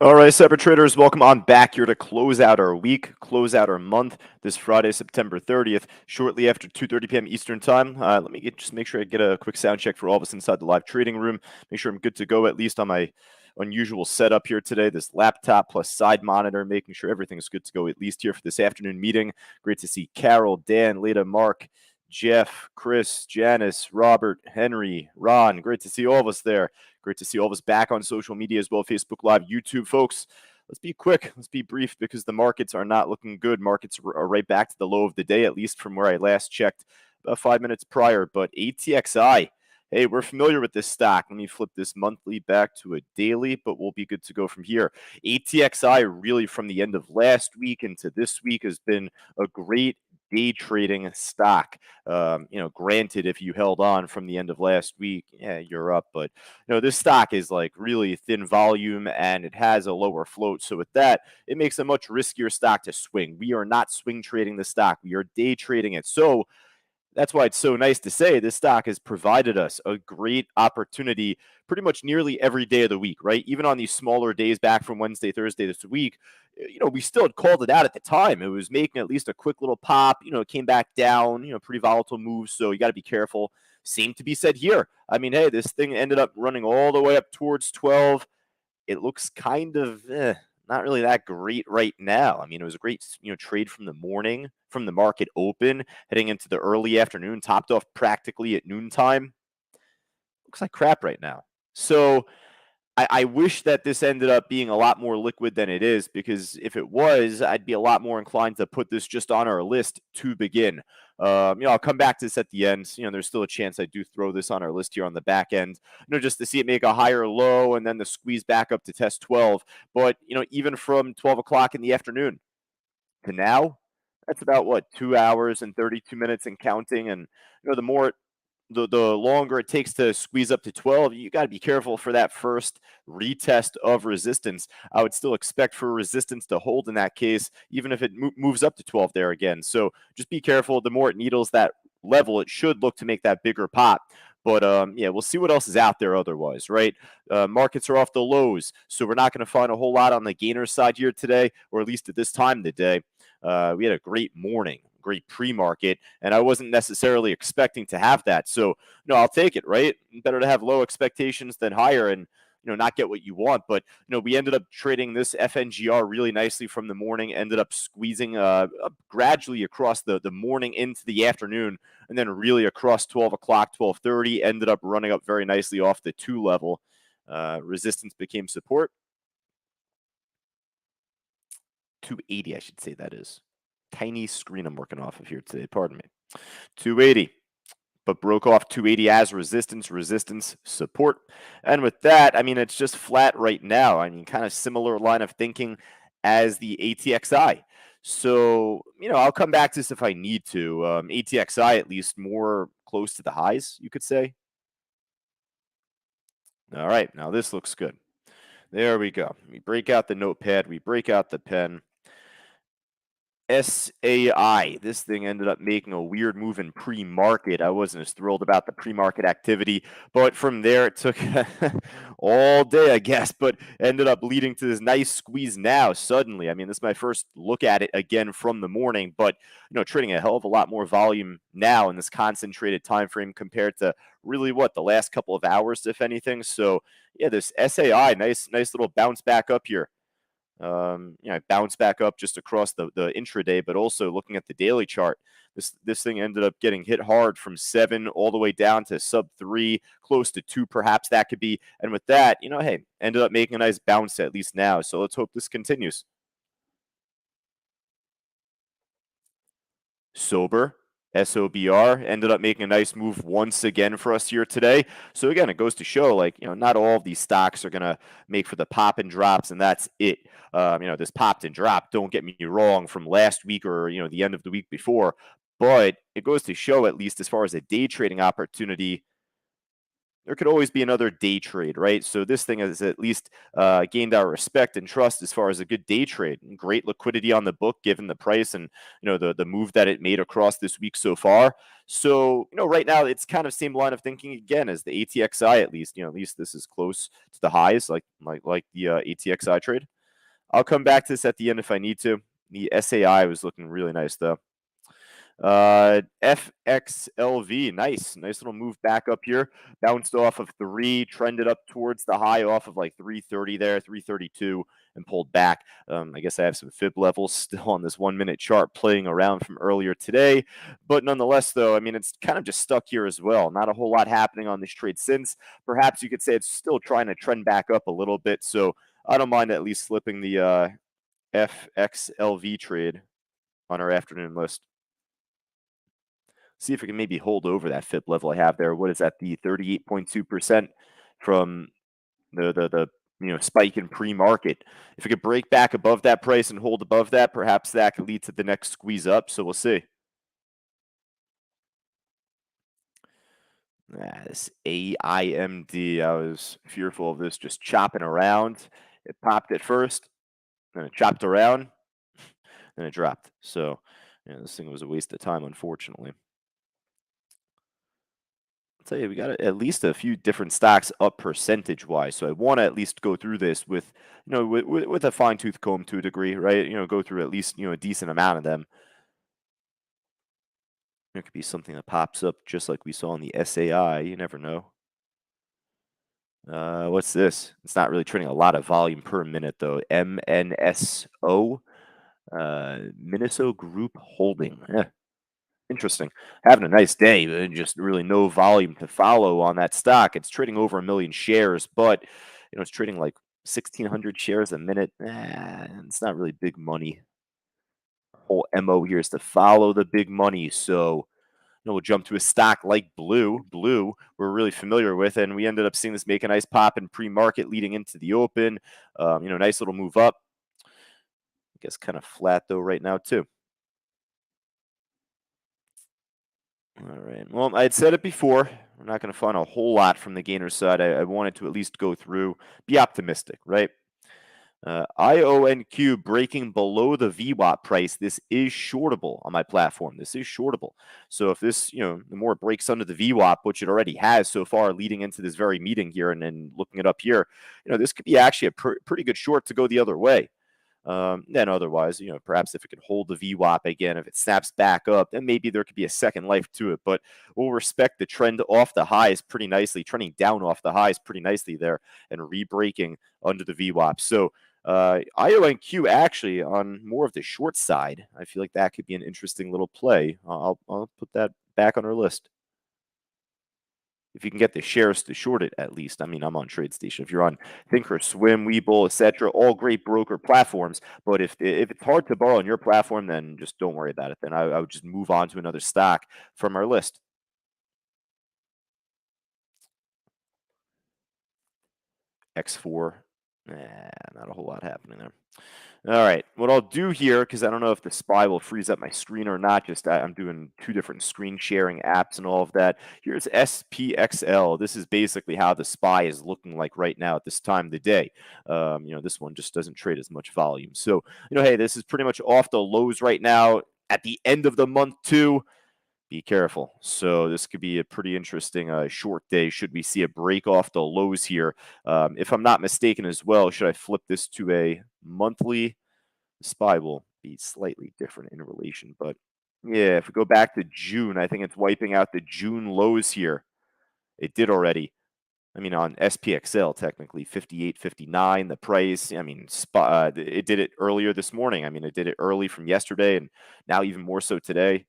All right, separate traders, welcome on back here to close out our week, close out our month this Friday, September 30th, shortly after 2:30 p.m. Eastern Time. Let me just make sure I get a quick sound check for all of us inside the live trading room. Make sure I'm good to go, at least on my unusual setup here today. This laptop plus side monitor, making sure everything's good to go, at least here for this afternoon meeting. Great to see Carol, Dan, Leda, Mark, Jeff, Chris, Janice, Robert, Henry, Ron. Great to see all of us there. Great to see all of us back on social media as well, Facebook Live, YouTube, folks. Let's be quick. Let's be brief because the markets are not looking good. Markets are right back to the low of the day, at least from where I last checked about 5 minutes prior. But ATXI, hey, we're familiar with this stock. Let me flip this monthly back to a daily, but we'll be good to go from here. ATXI really from the end of last week into this week has been a great day trading stock. Granted, if you held on from the end of last week, yeah, you're up. But this stock is like really thin volume and it has a lower float. So with that, it makes a much riskier stock to swing. We are not swing trading the stock. We are day trading it. So that's why it's so nice to say this stock has provided us a great opportunity pretty much nearly every day of the week, right? Even on these smaller days back from Wednesday, Thursday this week, we still had called it out at the time. It was making at least a quick little pop, it came back down, pretty volatile moves. So you got to be careful. Same to be said here. I mean, hey, this thing ended up running all the way up towards 12. It looks kind of not really that great right now. I mean, it was a great, trade from the morning, from the market open, heading into the early afternoon, topped off practically at noontime. Looks like crap right now. So I wish that this ended up being a lot more liquid than it is, because if it was, I'd be a lot more inclined to put this just on our list to begin. I'll come back to this at the end. There's still a chance I do throw this on our list here on the back end, just to see it make a higher low and then the squeeze back up to test 12. But, even from 12 o'clock in the afternoon to now, that's about what, 2 hours and 32 minutes and counting. And, the more the longer it takes to squeeze up to 12, you got to be careful for that first retest of resistance. I would still expect for resistance to hold in that case, even if it moves up to 12 there again. So just be careful. The more it needles that level, it should look to make that bigger pop. But we'll see what else is out there otherwise, right? Markets are off the lows, so we're not going to find a whole lot on the gainer side here today, or at least at this time of the day. We had a great morning, great pre-market, and I wasn't necessarily expecting to have that. So, I'll take it, right? Better to have low expectations than higher and, not get what you want. But, we ended up trading this FNGR really nicely from the morning, ended up squeezing gradually across the morning into the afternoon, and then really across 12 o'clock, 12:30, ended up running up very nicely off the 2 level. Resistance became support. 280, I should say that is. Tiny screen I'm working off of here today, pardon me. 280, but broke off 280 as resistance, support. And with that, I mean, it's just flat right now. I mean, kind of similar line of thinking as the ATXI. So, I'll come back to this if I need to. ATXI, at least more close to the highs, you could say. All right, now this looks good. There we go. We break out the notepad, we break out the pen. SAI. This thing ended up making a weird move in pre-market. I wasn't as thrilled about the pre-market activity, but from there it took all day, I guess, but ended up leading to this nice squeeze now suddenly. I mean, this is my first look at it again from the morning, but trading a hell of a lot more volume now in this concentrated time frame compared to really the last couple of hours, if anything. So yeah, this SAI, nice little bounce back up here. I bounced back up just across the intraday, but also looking at the daily chart, this thing ended up getting hit hard from 7 all the way down to sub 3, close to 2, perhaps that could be. And with that, hey, ended up making a nice bounce at least now. So let's hope this continues. Sober. SOBR ended up making a nice move once again for us here today. So again, it goes to show, not all of these stocks are going to make for the pop and drops, and that's it. This popped and dropped, don't get me wrong, from last week or, the end of the week before. But it goes to show, at least as far as a day trading opportunity, there could always be another day trade, right? So this thing has at least gained our respect and trust as far as a good day trade. Great liquidity on the book, given the price and the move that it made across this week so far. So right now it's kind of same line of thinking again as the ATXI. At least this is close to the highs, like the ATXI trade. I'll come back to this at the end if I need to. The SAI was looking really nice, though. FXLV, nice little move back up here. Bounced off of 3, trended up towards the high off of like 330 there, 332, and pulled back. I guess I have some fib levels still on this 1-minute chart playing around from earlier today. But nonetheless, though, I mean, it's kind of just stuck here as well. Not a whole lot happening on this trade since. Perhaps you could say it's still trying to trend back up a little bit. So I don't mind at least slipping the FXLV trade on our afternoon list. See if we can maybe hold over that FIP level I have there. What is that? The 38.2% from the spike in pre-market. If we could break back above that price and hold above that, perhaps that could lead to the next squeeze up. So we'll see. This AIMD, I was fearful of this just chopping around. It popped at first, then it chopped around, then it dropped. So this thing was a waste of time, unfortunately. I'll tell you, we got at least a few different stocks up percentage-wise, so I want to at least go through this with, with a fine-tooth comb to a degree, right? Go through at least, a decent amount of them. There could be something that pops up just like we saw in the SAI. You never know. What's this? It's not really trading a lot of volume per minute, though. MNSO, Miniso Group Holding. Interesting. Having a nice day, but just really no volume to follow on that stock. It's trading over 1 million shares, but it's trading like 1,600 shares a minute. It's not really big money. Whole MO here is to follow the big money. So we'll jump to a stock like Blue. Blue, we're really familiar with, and we ended up seeing this make a nice pop in pre-market leading into the open. Nice little move up. I guess kind of flat though right now too. All right. Well, I had said it before. We're not going to find a whole lot from the gainer side. I wanted to at least go through, be optimistic, right? Ionq breaking below the VWAP price. This is shortable on my platform. This is shortable. So if this, the more it breaks under the VWAP, which it already has so far leading into this very meeting here and then looking it up here, this could be actually a pretty good short to go the other way. Then otherwise, perhaps if it can hold the VWAP again, if it snaps back up, then maybe there could be a second life to it. But we'll respect the trend off the highs pretty nicely, trending down off the highs pretty nicely there and re-breaking under the VWAP. So Ionq actually on more of the short side, I feel like that could be an interesting little play. I'll put that back on our list. If you can get the shares to short it, at least. I mean, I'm on TradeStation. If you're on Thinkorswim, Webull, etc., all great broker platforms. But if it's hard to borrow on your platform, then just don't worry about it. Then I would just move on to another stock from our list. X4, not a whole lot happening there. All right, what I'll do here, because I don't know if the SPY will freeze up my screen or not, I'm doing 2 different screen sharing apps and all of that. Here's SPXL. This is basically how the SPY is looking like right now at this time of the day. This one just doesn't trade as much volume. So, hey, this is pretty much off the lows right now at the end of the month too. Be careful. So this could be a pretty interesting short day should we see a break off the lows here. If I'm not mistaken as well, should I flip this to a monthly? The SPY will be slightly different in relation, but yeah, if we go back to June, I think it's wiping out the June lows here. It did already. I mean, on SPXL, technically 58.59, the price. I mean, it did it earlier this morning. I mean, it did it early from yesterday and now even more so today.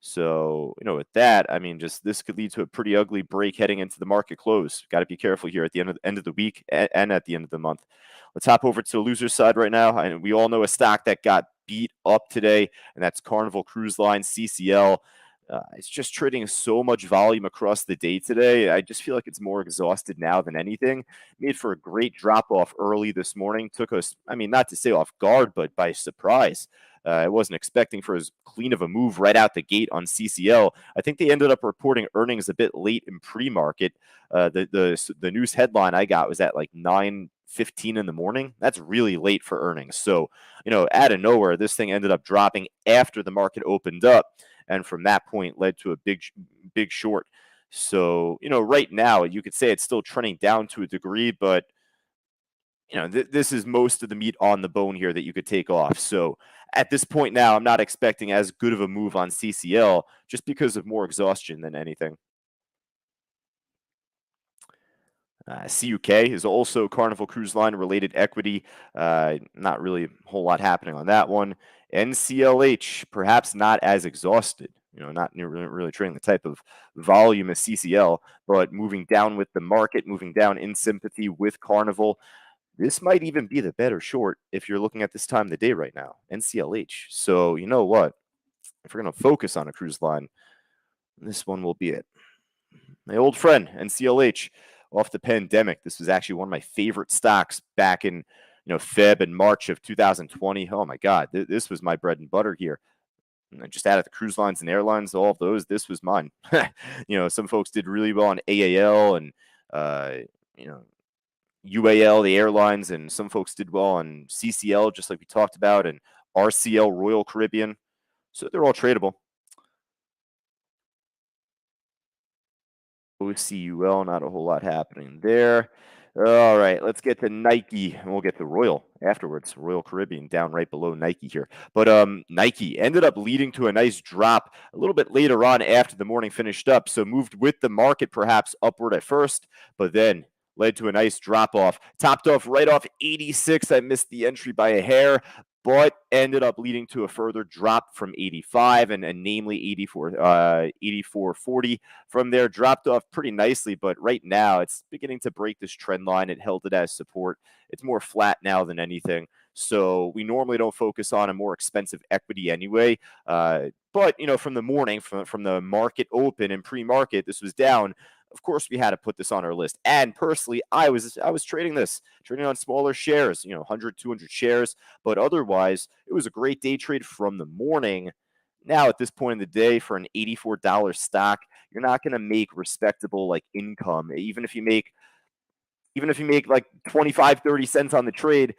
So, with that, I mean, just this could lead to a pretty ugly break heading into the market close. Got to be careful here at the end of the week and at the end of the month. Let's hop over to the loser side right now. And we all know a stock that got beat up today, and that's Carnival Cruise Line, CCL. It's just trading so much volume across the day today. I just feel like it's more exhausted now than anything. Made for a great drop off early this morning. Took us, I mean, not to say off guard, but by surprise. I wasn't expecting for as clean of a move right out the gate on CCL. I think they ended up reporting earnings a bit late in pre-market. The news headline I got was at like 9:15 in the morning. That's really late for earnings. So, out of nowhere, this thing ended up dropping after the market opened up, and from that point led to a big short. So, right now you could say it's still trending down to a degree, but this is most of the meat on the bone here that you could take off. So at this point now, I'm not expecting as good of a move on CCL just because of more exhaustion than anything. CUK is also Carnival Cruise Line related equity. Not really a whole lot happening on that one. NCLH, perhaps not as exhausted. Not really trading the type of volume as CCL, but moving down with the market, moving down in sympathy with Carnival. This might even be the better short if you're looking at this time of the day right now, NCLH. So you know what? If we're going to focus on a cruise line, this one will be it. My old friend, NCLH, off the pandemic. This was actually one of my favorite stocks back in Feb and March of 2020. Oh my God, this was my bread and butter here. And I just added the cruise lines and airlines, all of those. This was mine. Some folks did really well on AAL and you know UAL, the airlines, and some folks did well on CCL, just like we talked about, and RCL, Royal Caribbean. So they're all tradable. OCUL, not a whole lot happening there. All right, let's get to Nike, and we'll get to Royal afterwards. Royal Caribbean down right below Nike here. But Nike ended up leading to a nice drop a little bit later on after the morning finished up. So moved with the market perhaps upward at first, but then led to a nice drop off. Topped off right off 86. I missed the entry by a hair, but ended up leading to a further drop from 85 and namely 84.40 from there. Dropped off pretty nicely, but right now it's beginning to break this trend line. It held it as support. It's more flat now than anything. So we normally don't focus on a more expensive equity anyway. But from the morning, from the market open and pre-market, this was down. Of course, we had to put this on our list. And personally, I was trading on smaller shares, 100, 200 shares. But otherwise, it was a great day trade from the morning. Now, at this point in the day, for an $84 stock, you're not going to make respectable income. Even if you make like 25, 30 cents on the trade,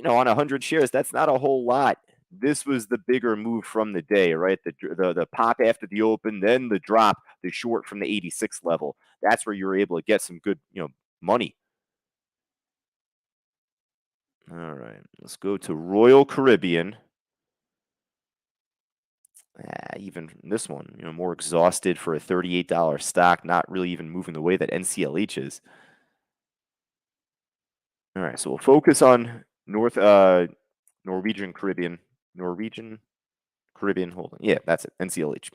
on 100 shares, that's not a whole lot. This was the bigger move from the day, right? The pop after the open, then the drop, the short from the 86 level. That's where you were able to get some good, money. All right, let's go to Royal Caribbean. Even this one, more exhausted for a $38 stock, not really even moving the way that NCLH is. All right, so we'll focus on Norwegian Caribbean. Hold on. Yeah, that's it. NCLH.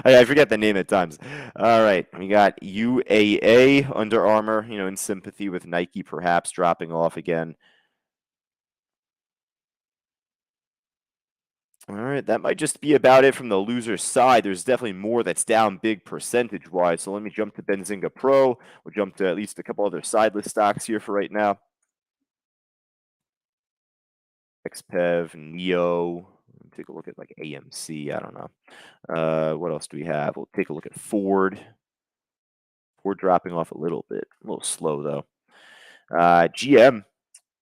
I forget the name at times. All right, we got UAA, Under Armour, in sympathy with Nike, perhaps dropping off again. All right, that might just be about it from the loser side. There's definitely more that's down big percentage-wise. So let me jump to Benzinga Pro. We'll jump to at least a couple other sidelist stocks here for right now. XPEV, Neo. Take a look at AMC. I don't know. What else do we have? We'll take a look at Ford. Ford dropping off a little bit. A little slow, though. GM,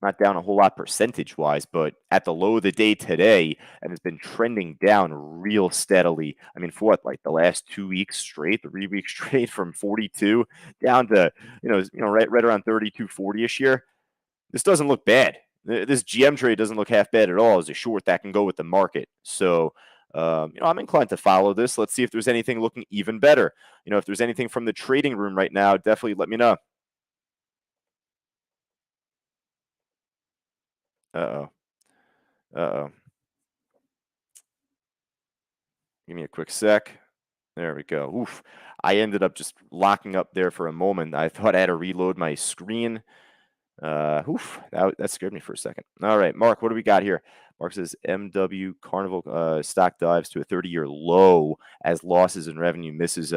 not down a whole lot percentage-wise, but at the low of the day today, and has been trending down real steadily. I mean, for what, the last 2 weeks straight, 3 weeks straight, from 42 down to right around 32.40ish here. This doesn't look bad. This GM trade doesn't look half bad at all as a short that can go with the market. So, I'm inclined to follow this. Let's see if there's anything looking even better. If there's anything from the trading room right now, definitely let me know. Uh-oh. Uh-oh. Give me a quick sec. There we go. Oof. I ended up just locking up there for a moment. I thought I had to reload my screen. Oof. That scared me for a second. All right, Mark, what do we got here? Mark says MW Carnival stock dives to a 30-year low as losses and revenue misses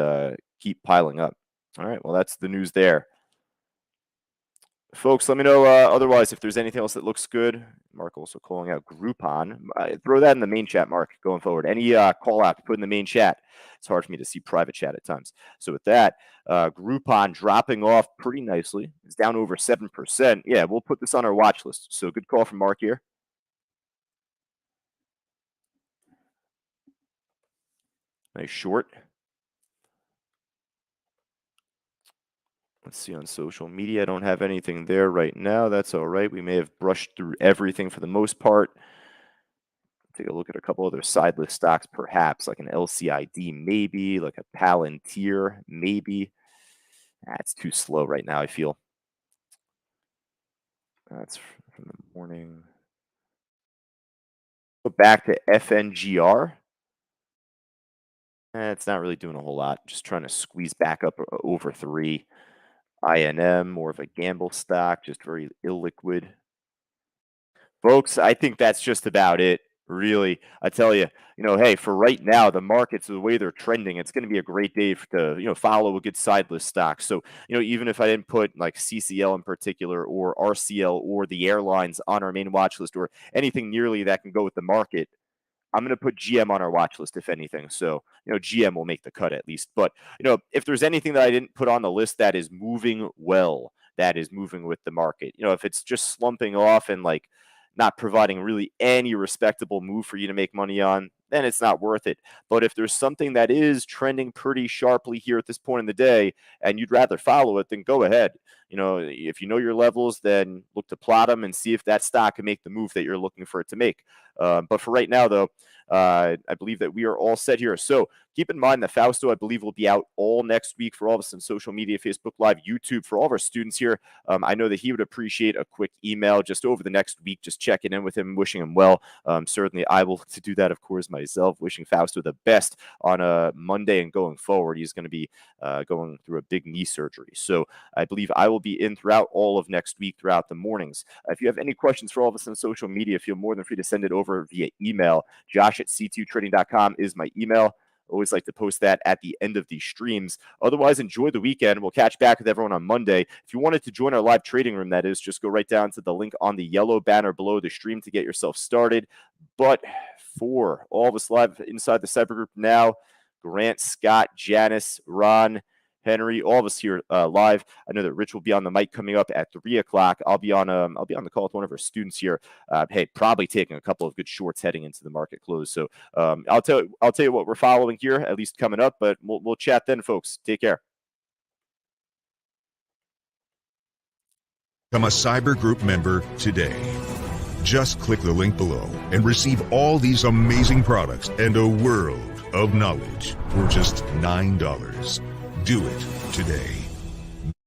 keep piling up. All right, well, that's the news there. Folks, let me know otherwise if there's anything else that looks good. Mark also calling out Groupon. Throw that in the main chat, Mark, going forward. Any call out to put in the main chat. It's hard for me to see private chat at times. So with that, Groupon dropping off pretty nicely. It's down over 7%. Yeah, we'll put this on our watch list. So good call from Mark here. Nice short. Let's see on social media. I don't have anything there right now. That's all right. We may have brushed through everything for the most part. Take a look at a couple other Sidelist stocks, perhaps like an LCID, maybe like a Palantir, maybe. That's too slow right now, I feel. That's from the morning. Go back to FNGR. It's not really doing a whole lot. Just trying to squeeze back up over 3. INM, more of a gamble stock, just very illiquid. Folks, I think that's just about it. Really, I tell you, hey, for right now, the markets, the way they're trending, it's going to be a great day to follow a good Sidelist stock. So, even if I didn't put like CCL in particular or RCL or the airlines on our main watch list or anything nearly that can go with the market, I'm going to put GM on our watch list, if anything. So, GM will make the cut at least. But, if there's anything that I didn't put on the list that is moving well, that is moving with the market, if it's just slumping off and like not providing really any respectable move for you to make money on, then it's not worth it. But if there's something that is trending pretty sharply here at this point in the day and you'd rather follow it, then go ahead. If you know your levels, then look to plot them and see if that stock can make the move that you're looking for it to make. But for right now, though, I believe that we are all set here. So keep in mind that Fausto, I believe, will be out all next week for all of us on social media, Facebook Live, YouTube, for all of our students here. I know that he would appreciate a quick email just over the next week, just checking in with him, wishing him well. Certainly, I will to do that, of course, myself, wishing Fausto the best on a Monday and going forward. He's going to be going through a big knee surgery. So I believe I will be in throughout all of next week, throughout the mornings. If you have any questions for all of us on social media, feel more than free to send it over via email. Josh@c2trading.com is my email. Always like to post that at the end of these streams. Otherwise, enjoy the weekend. We'll catch back with everyone on Monday. If you wanted to join our live trading room, that is, just go right down to the link on the yellow banner below the stream to get yourself started. But for all of us live inside the Cyber Group now, Grant, Scott, Janice, Ron, Henry, all of us here live. I know that Rich will be on the mic coming up at 3 o'clock. I'll be on the call with one of our students here. Hey, probably taking a couple of good shorts heading into the market close. So I'll tell you what we're following here, at least coming up. But we'll chat then, folks. Take care. Become a Cyber Group member today. Just click the link below and receive all these amazing products and a world of knowledge for just $9. Do it today.